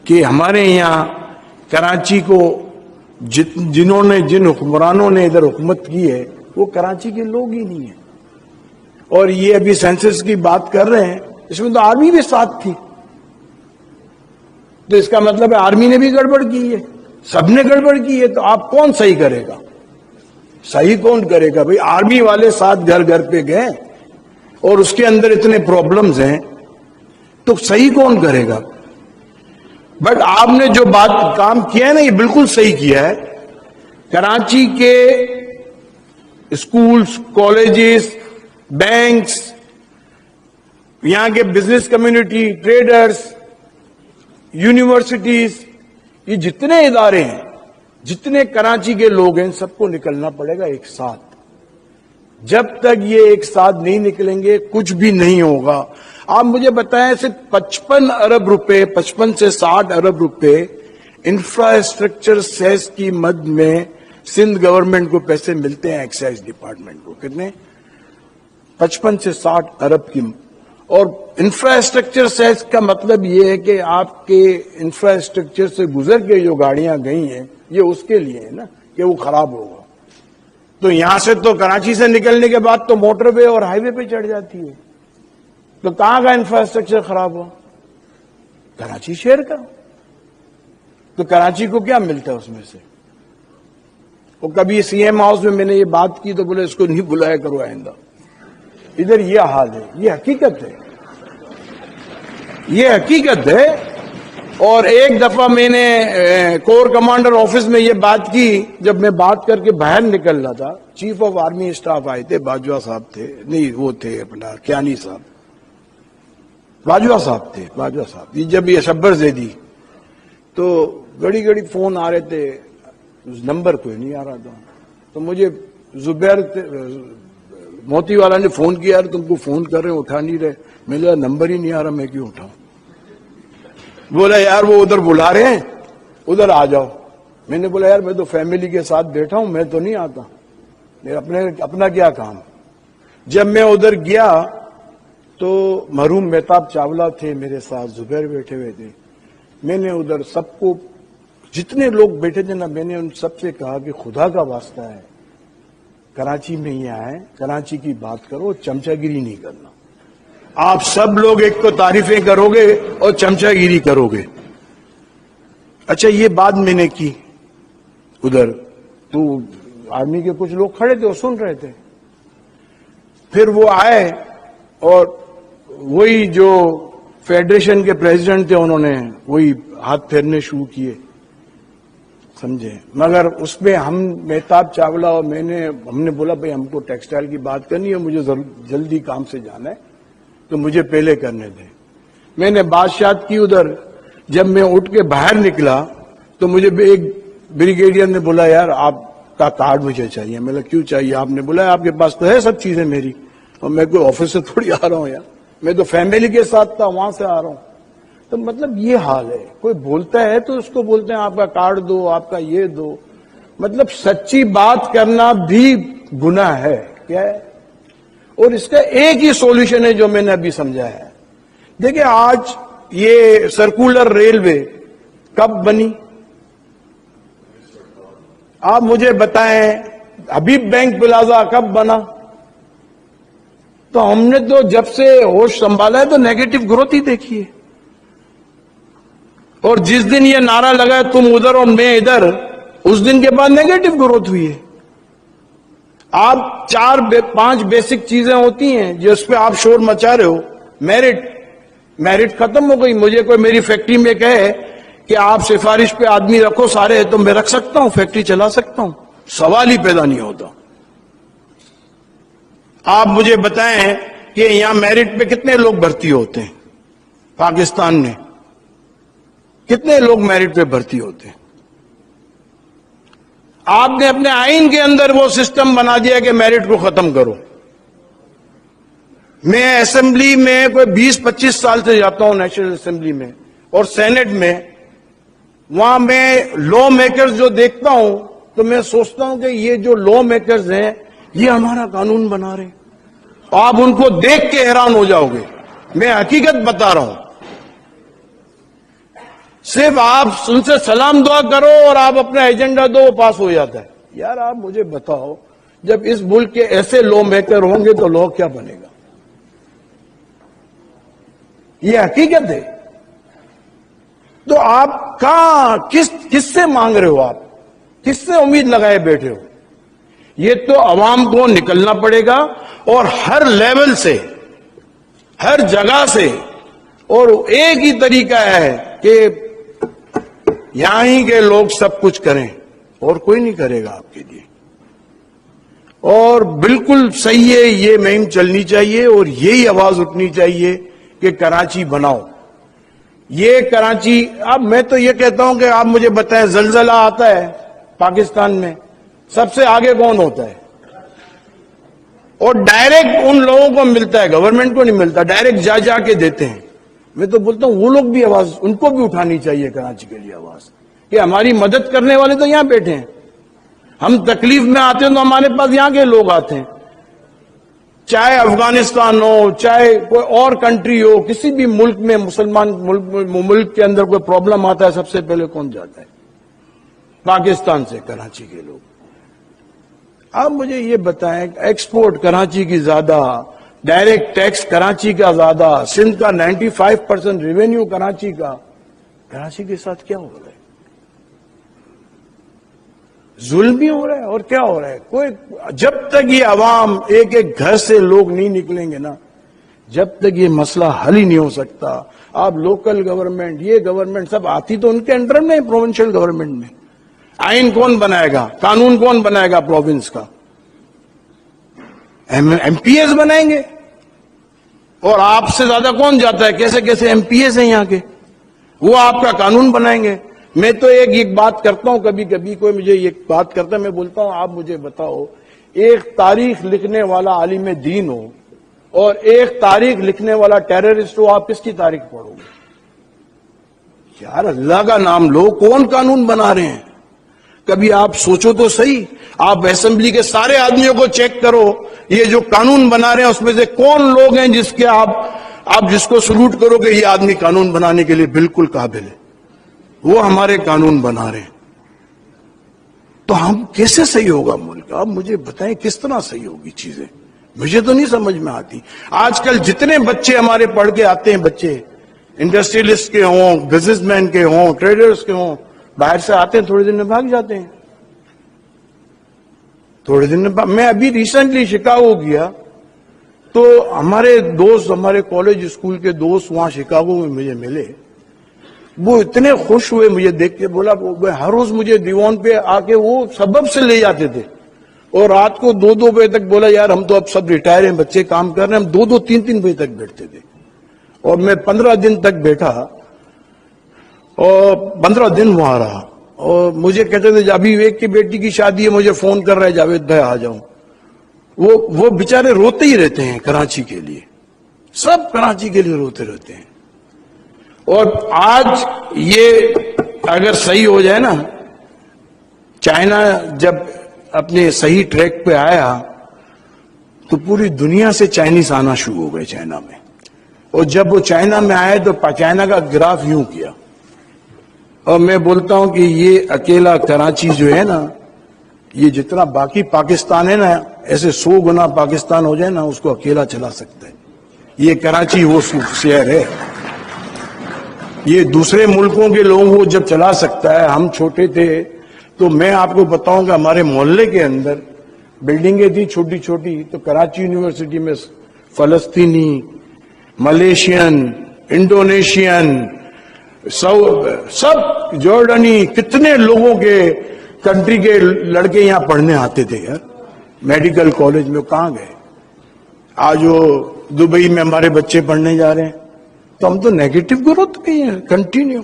کہ ہمارے یہاں کراچی کو جن حکمرانوں نے ادھر حکومت کی ہے وہ کراچی کے لوگ ہی نہیں ہیں. اور یہ ابھی سینسس کی بات کر رہے ہیں, اس میں تو آرمی بھی ساتھ تھی, تو اس کا مطلب ہے آرمی نے بھی گڑبڑ کی ہے, سب نے گڑبڑ کی ہے. تو آپ کون صحیح کرے گا؟ صحیح کون کرے گا بھائی؟ آرمی والے ساتھ گھر گھر پہ گئے اور اس کے اندر اتنے پرابلمز ہیں, تو صحیح کون کرے گا؟ بٹ آپ نے جو کام کیا ہے نا, یہ بالکل صحیح کیا ہے. کراچی کے اسکولز, کالجز, بینکس, یہاں کے بزنس کمیونٹی, ٹریڈرز, یونیورسٹیز, یہ جتنے ادارے ہیں, جتنے کراچی کے لوگ ہیں, سب کو نکلنا پڑے گا ایک ساتھ. جب تک یہ ایک ساتھ نہیں نکلیں گے کچھ بھی نہیں ہوگا. آپ مجھے بتائیں, صرف 55 ارب روپے, 55 سے 60 ارب روپے انفراسٹرکچر سیس کی مد میں سندھ گورنمنٹ کو پیسے ملتے ہیں, ایکسائز ڈپارٹمنٹ کو. کتنے؟ 55 سے 60 ارب کی. اور انفراسٹرکچر سیس کا مطلب یہ ہے کہ آپ کے انفراسٹرکچر سے گزر کے جو گاڑیاں گئی ہیں, یہ اس کے لیے ہے نا کہ وہ خراب ہوگا. تو یہاں سے تو کراچی سے نکلنے کے بعد تو موٹر وے اور ہائی وے پہ چڑھ جاتی ہے. تو کہاں کا انفراسٹرکچر خراب ہوا؟ کراچی شہر کا. تو کراچی کو کیا ملتا ہے اس میں سے؟ وہ کبھی سی ایم ہاؤس میں نے یہ بات کی تو بولے اس کو نہیں بلایا کرو آئندہ. ادھر یہ حال ہے, یہ حقیقت ہے, یہ حقیقت ہے. اور ایک دفعہ میں نے کور کمانڈر آفس میں یہ بات کی, جب میں بات کر کے باہر نکل رہا تھا. چیف آف آرمی اسٹاف آئے تھے, باجوہ صاحب تھے, نہیں وہ تھے اپنا کیانی صاحب, باجوہ صاحب تھے, باجوہ صاحب. جب یہ شبر زیدی, تو گڑی گڑی فون آ رہے تھے, نمبر کوئی نہیں آ رہا تھا. تو مجھے زبیر موتی والا نے فون کیا, یار تم کو فون کر رہے ہیں اٹھا نہیں رہے. میں نے کہا نمبر ہی نہیں آ رہا, میں کیوں اٹھاؤں؟ بولا یار وہ ادھر بلا رہے ہیں, ادھر آ جاؤ. میں نے بولا یار میں تو فیملی کے ساتھ بیٹھا ہوں, میں تو نہیں آتا, میرا اپنا کیا کام. جب میں ادھر گیا تو مرحوم مہتاب چاولہ تھے میرے ساتھ, زبیر بیٹھے ہوئے تھے. میں نے ادھر سب کو, جتنے لوگ بیٹھے تھے نا, میں نے ان سب سے کہا کہ خدا کا واسطہ ہے کراچی میں ہی آئے, کراچی کی بات کرو, چمچہ گیری نہیں کرنا. آپ سب لوگ ایک تو تعریفیں کرو گے اور چمچہ گیری کرو گے. اچھا یہ بات میں نے کی ادھر, تو آرمی کے کچھ لوگ کھڑے تھے اور سن رہے تھے. پھر وہ آئے اور وہی جو فیڈریشن کے پریزیڈنٹ تھے انہوں نے وہی ہاتھ پھیرنے شروع کیے, سمجھے. مگر اس میں ہم مہتاب چاولہ اور ہم نے بولا بھائی ہم کو ٹیکسٹائل کی بات کرنی ہے, مجھے جلدی کام سے جانا ہے, تو مجھے پہلے کرنے دیں. میں نے بادشاہت کی ادھر. جب میں اٹھ کے باہر نکلا تو مجھے ایک بریگیڈیئر نے بولا یار آپ کا کارڈ مجھے چاہیے. میں نے کیوں چاہیے؟ آپ نے بولا آپ کے پاس تو ہے سب چیزیں میری, اور میں کوئی آفس سے تھوڑی آ رہا ہوں یار, میں تو فیملی کے ساتھ تھا, وہاں سے آ رہا ہوں. تو مطلب یہ حال ہے. کوئی بولتا ہے تو اس کو بولتے ہیں آپ کا کارڈ دو, آپ کا یہ دو. مطلب سچی بات کرنا بھی گناہ ہے. کیا ہے؟ اور اس کا ایک ہی سولوشن ہے جو میں نے ابھی سمجھا ہے. دیکھیں آج یہ سرکولر ریلوے کب بنی؟ آپ مجھے بتائیں. حبیب بینک پلازا کب بنا؟ تو ہم نے تو جب سے ہوش سنبھالا ہے تو نیگیٹو گروتھ ہی دیکھی ہے. اور جس دن یہ نعرہ لگا تم ادھر اور میں ادھر, اس دن کے بعد نیگیٹو گروتھ ہوئی ہے. آپ 4-5 بیسک چیزیں ہوتی ہیں جس پہ آپ شور مچا رہے ہو. میرٹ ختم ہو گئی. مجھے کوئی میری فیکٹری میں کہے کہ آپ سفارش پہ آدمی رکھو سارے, تو میں رکھ سکتا ہوں, فیکٹری چلا سکتا ہوں, سوال ہی پیدا نہیں ہوتا. آپ مجھے بتائیں کہ یہاں میرٹ پہ کتنے لوگ بھرتی ہوتے ہیں؟ پاکستان میں کتنے لوگ میرٹ پہ بھرتی ہوتے ہیں؟ آپ نے اپنے آئین کے اندر وہ سسٹم بنا دیا کہ میرٹ کو ختم کرو. میں اسمبلی میں کوئی 20-25 سال سے جاتا ہوں, نیشنل اسمبلی میں اور سینٹ میں. وہاں میں لا میکرز جو دیکھتا ہوں تو میں سوچتا ہوں کہ یہ جو لا میکرز ہیں یہ ہمارا قانون بنا رہے ہیں. آپ ان کو دیکھ کے حیران ہو جاؤ گے. میں حقیقت بتا رہا ہوں. صرف آپ ان سے سلام دعا کرو اور آپ اپنا ایجنڈا دو، وہ پاس ہو جاتا ہے. یار آپ مجھے بتاؤ، جب اس ملک کے ایسے لو میکر ہوں گے تو لو کیا بنے گا؟ یہ حقیقت ہے. تو آپ کہاں کس سے مانگ رہے ہو؟ آپ کس سے امید لگائے بیٹھے ہو؟ یہ تو عوام کو نکلنا پڑے گا، اور ہر لیول سے، ہر جگہ سے. اور ایک ہی طریقہ ہے کہ یہاں ہی کے لوگ سب کچھ کریں، اور کوئی نہیں کرے گا آپ کے لیے. اور بالکل صحیح ہے، یہ مہم چلنی چاہیے اور یہی آواز اٹھنی چاہیے کہ کراچی بناؤ. یہ کراچی، اب میں تو یہ کہتا ہوں کہ آپ مجھے بتائیں، زلزلہ آتا ہے پاکستان میں، سب سے آگے کون ہوتا ہے؟ اور ڈائریکٹ ان لوگوں کو ملتا ہے، گورنمنٹ کو نہیں ملتا، ڈائریکٹ جا کے دیتے ہیں. میں تو بولتا ہوں وہ لوگ بھی آواز، ان کو بھی اٹھانی چاہیے کراچی کے لیے آواز، کہ ہماری مدد کرنے والے تو یہاں بیٹھے ہیں. ہم تکلیف میں آتے ہیں تو ہمارے پاس یہاں کے لوگ آتے ہیں، چاہے افغانستان ہو، چاہے کوئی اور کنٹری ہو، کسی بھی ملک میں، مسلمان ملک کے اندر کوئی پرابلم آتا ہے، سب سے پہلے کون جاتا ہے؟ پاکستان سے کراچی کے لوگ. آپ مجھے یہ بتائیں، ایکسپورٹ کراچی کی زیادہ، ڈائریکٹ ٹیکس کراچی کا زیادہ، سندھ کا 95% ریونیو کراچی کا. کراچی کے ساتھ کیا ہو رہا ہے؟ ظلم بھی ہو رہا ہے. اور کیا ہو رہا ہے؟ کوئی، جب تک یہ عوام ایک ایک گھر سے لوگ نہیں نکلیں گے نا، جب تک یہ مسئلہ حل ہی نہیں ہو سکتا. آپ لوکل گورنمنٹ، یہ گورنمنٹ سب آتی تو ان کے انڈر میں، پروونشل گورنمنٹ میں آئین کون بنائے گا؟ قانون کون بنائے گا پروونس کا؟ ایم پی ایس بنائیں گے. اور آپ سے زیادہ کون جاتا ہے؟ کیسے کیسے ایم پی ایس ہیں یہاں کے، وہ آپ کا قانون بنائیں گے. میں تو ایک بات کرتا ہوں، کبھی کبھی کوئی مجھے یہ بات کرتا ہے، میں بولتا ہوں آپ مجھے بتاؤ، ایک تاریخ لکھنے والا عالم دین ہو اور ایک تاریخ لکھنے والا ٹیررسٹ ہو، آپ کس کی تاریخ پڑھو گے؟ یار اللہ کا نام لو، کون قانون بنا رہے ہیں؟ کبھی آپ سوچو تو صحیح. آپ اسمبلی کے سارے آدمیوں کو چیک کرو، یہ جو قانون بنا رہے ہیں اس میں سے کون لوگ ہیں جس کے آپ جس کو سلوٹ کرو کہ یہ آدمی قانون بنانے کے لیے بالکل قابل ہے، وہ ہمارے قانون بنا رہے ہیں. تو ہم کیسے صحیح ہوگا ملک؟ آپ مجھے بتائیں کس طرح صحیح ہوگی چیزیں؟ مجھے تو نہیں سمجھ میں آتی. آج کل جتنے بچے ہمارے پڑھ کے آتے ہیں، بچے انڈسٹریلسٹ کے ہوں، بزنس مین کے ہوں، ٹریڈرز کے ہوں، باہر سے آتے ہیں، تھوڑے دن میں بھاگ جاتے ہیں. تھوڑے دن میں میں ابھی ریسنٹلی شکاگو گیا تو ہمارے دوست، ہمارے کالج اسکول کے دوست وہاں شکاگو میں مجھے ملے. وہ اتنے خوش ہوئے مجھے دیکھ کے. بولا ہر روز مجھے دیوان پہ آ کے وہ سبب سے لے جاتے تھے، اور رات کو 2 بجے تک. بولا یار ہم تو اب سب ریٹائر ہیں، بچے کام کر رہے ہیں، ہم 2 3 بجے تک بیٹھتے تھے. اور میں 15 دن تک بیٹھا، اور 15 دن وہاں رہا. اور مجھے کہتے تھے ابھی ایک کی بیٹی کی شادی ہے، مجھے فون کر رہا ہے جاوید بھائی آ جاؤں. وہ بیچارے روتے ہی رہتے ہیں کراچی کے لیے، سب کراچی کے لیے روتے رہتے ہیں. اور آج یہ اگر صحیح ہو جائے نا، چائنا جب اپنے صحیح ٹریک پہ آیا تو پوری دنیا سے چائنیز آنا شروع ہو گئے چائنا میں. اور جب وہ چائنا میں آئے تو چائنا کا گراف یوں کیا. اور میں بولتا ہوں کہ یہ اکیلا کراچی جو ہے نا، یہ جتنا باقی پاکستان ہے نا، ایسے 100 گنا پاکستان ہو جائے نا، اس کو اکیلا چلا سکتا ہے. یہ کراچی وہ شہر ہے. یہ دوسرے ملکوں کے لوگوں کو جب چلا سکتا ہے. ہم چھوٹے تھے تو میں آپ کو بتاؤں کہ ہمارے محلے کے اندر بلڈنگیں تھی چھوٹی چھوٹی، تو کراچی یونیورسٹی میں فلسطینی، ملیشین، انڈونیشین، سب جارڈنی، کتنے لوگوں کے کنٹری کے لڑکے یہاں پڑھنے آتے تھے یار میڈیکل کالج میں. کہاں گئے؟ آج وہ دبئی میں ہمارے بچے پڑھنے جا رہے ہیں. تو ہم تو نیگیٹو گروتھ پہ ہیں کنٹینیو.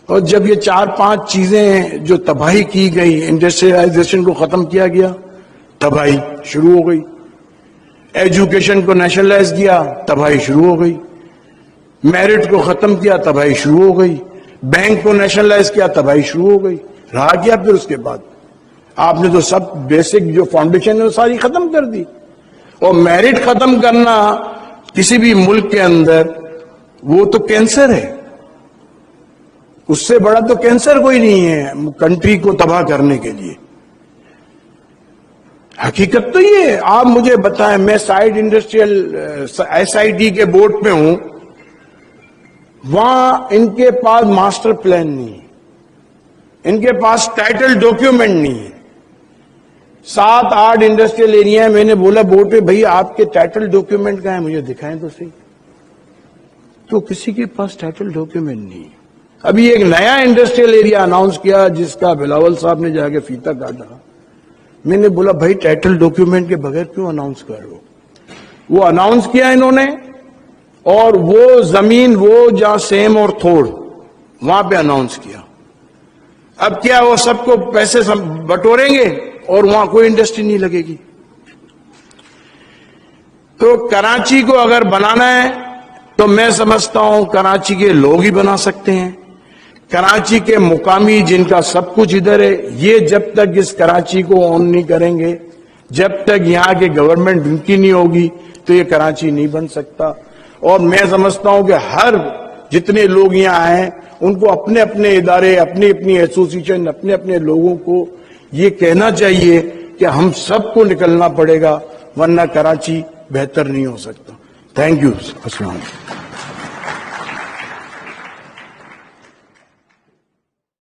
اور جب یہ 4-5 چیزیں جو تباہی کی گئی، انڈسٹریلائزیشن کو ختم کیا گیا، تباہی شروع ہو گئی. ایجوکیشن کو نیشنلائز کیا، تباہی شروع ہو گئی. میرٹ کو ختم کیا، تباہی شروع ہو گئی. بینک کو نیشنلائز کیا، تباہی شروع ہو گئی. رہا کیا پھر اس کے بعد؟ آپ نے تو سب بیسک جو فاؤنڈیشن ہے وہ ساری ختم کر دی. اور میرٹ ختم کرنا کسی بھی ملک کے اندر وہ تو کینسر ہے. اس سے بڑا تو کینسر کوئی نہیں ہے کنٹری کو تباہ کرنے کے لیے. حقیقت تو یہ ہے. آپ مجھے بتائیں, میں side industrial S I T کے بورڈ پہ ہوں, وہاں ان کے پاس ماسٹر پلان نہیں ہے, ان کے پاس ٹائٹل ڈاکیومنٹ نہیں ہے. 7-8 انڈسٹریل ایریا ہے. میں نے بولا بورڈ پہ, بھئی آپ کے ٹائٹل ڈاکیومنٹ کہاں ہیں, مجھے دکھائیں تو صحیح. تو کسی کے پاس ٹائٹل ڈاکیومنٹ نہیں ہے. ابھی ایک نیا انڈسٹریل ایریا اناؤنس کیا جس کا بلاول صاحب نے جا کے فیتا کاٹا. میں نے بولا بھائی ٹائٹل ڈاکیومنٹ کے بغیر کیوں اناؤنس کر رہے ہو؟ وہ اناؤنس کیا انہوں نے, اور وہ زمین وہ جہاں سیم اور تھوڑ وہاں پہ اناؤنس کیا. اب کیا وہ سب کو پیسے بٹوریں گے اور وہاں کوئی انڈسٹری نہیں لگے گی. تو کراچی کو اگر بنانا ہے تو میں سمجھتا ہوں کراچی کے لوگ ہی بنا سکتے ہیں. کراچی کے مقامی جن کا سب کچھ ادھر ہے, یہ جب تک اس کراچی کو اون نہیں کریں گے, جب تک یہاں کے گورنمنٹ ان کی نہیں ہوگی, تو یہ کراچی نہیں بن سکتا. اور میں سمجھتا ہوں کہ ہر جتنے لوگ یہاں ہیں ان کو اپنے اپنے ادارے, اپنی اپنی ایسوسیشن, اپنے اپنے لوگوں کو یہ کہنا چاہیے کہ ہم سب کو نکلنا پڑے گا, ورنہ کراچی بہتر نہیں ہو سکتا. Thank you. السلام علیکم.